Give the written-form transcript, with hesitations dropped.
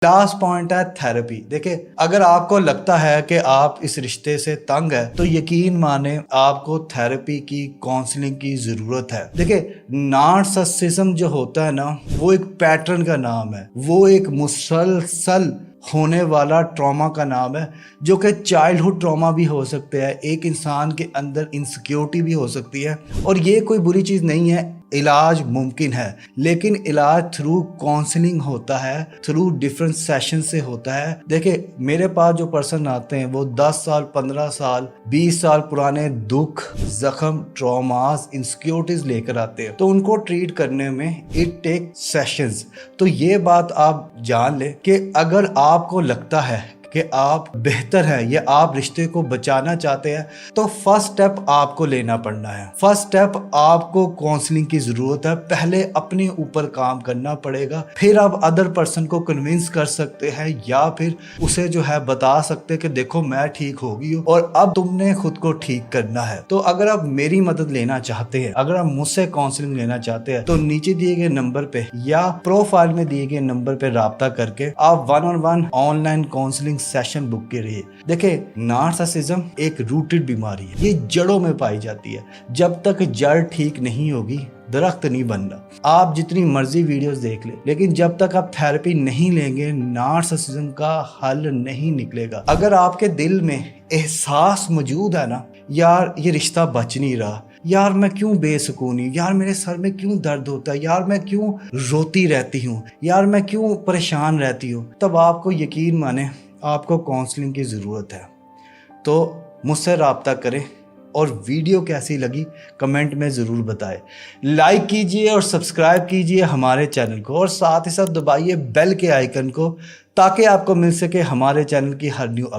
Last point ہے therapy. دیکھیں اگر آپ کو لگتا ہے کہ آپ اس رشتے سے تنگ ہے تو یقین مانیں آپ کو تھراپی کی کاؤنسلنگ کی ضرورت ہے۔ دیکھیں نارسسزم جو ہوتا ہے نا وہ ایک پیٹرن کا نام ہے، وہ ایک مسلسل ہونے والا ٹراما کا نام ہے جو کہ چائلڈہڈ ٹراما بھی ہو سکتا ہے، ایک انسان کے اندر انسیکیورٹی بھی ہو سکتی ہے، اور یہ کوئی بری چیز نہیں ہے، علاج ممکن ہے، لیکن علاج تھرو کاؤنسلنگ ہوتا ہے، تھرو ڈیفرنٹ سیشن سے ہوتا ہے۔ دیکھیں میرے پاس جو پرسن آتے ہیں وہ 10 سال 15 سال 20 سال پرانے دکھ زخم ٹراماز انسیکیورٹیز لے کر آتے ہیں، تو ان کو ٹریٹ کرنے میں اٹ ٹیک سیشنز۔ تو یہ بات آپ جان لیں کہ اگر آپ کو لگتا ہے کہ آپ بہتر ہیں یا آپ رشتے کو بچانا چاہتے ہیں تو فرسٹ سٹیپ آپ کو لینا پڑنا ہے۔ فرسٹ سٹیپ آپ کو کاؤنسلنگ کی ضرورت ہے، پہلے اپنے اوپر کام کرنا پڑے گا، پھر آپ ادر پرسن کو کنونس کر سکتے ہیں یا پھر اسے جو ہے بتا سکتے کہ دیکھو میں ٹھیک ہو گئی ہوں اور اب تم نے خود کو ٹھیک کرنا ہے۔ تو اگر آپ میری مدد لینا چاہتے ہیں، اگر آپ مجھ سے کاؤنسلنگ لینا چاہتے ہیں تو نیچے دیے گئے نمبر پہ یا پروفائل میں دیے گئے نمبر پہ رابطہ کر کے آپ 1-on-1 online counselling session book کے رہیے۔ دیکھیں نارسسزم ایک روٹڈ بیماری ہے، یہ جڑوں میں پائی جاتی ہے، جب تک جڑ ٹھیک نہیں ہوگی درخت نہیں بننا۔ آپ جتنی مرضی ویڈیوز دیکھ لیں لیکن جب تک آپ تھراپی نہیں لیں گے نارسسزم کا حل نہیں نکلے گا۔ اگر آپ کے دل میں احساس موجود ہے نا یار یہ رشتہ بچ نہیں رہا، یار میں کیوں بے سکونی، یار میرے سر میں کیوں درد ہوتا ہے، یار میں کیوں روتی رہتی ہوں، یار میں کیوں پریشان رہتی ہوں، تب آپ کو یقین مانیں آپ کو کاؤنسلنگ کی ضرورت ہے۔ تو مجھ سے رابطہ کریں اور ویڈیو کیسی لگی کمنٹ میں ضرور بتائیں، لائک کیجئے اور سبسکرائب کیجئے ہمارے چینل کو، اور ساتھ ہی ساتھ دبائیے بیل کے آئیکن کو تاکہ آپ کو مل سکے ہمارے چینل کی ہر نیو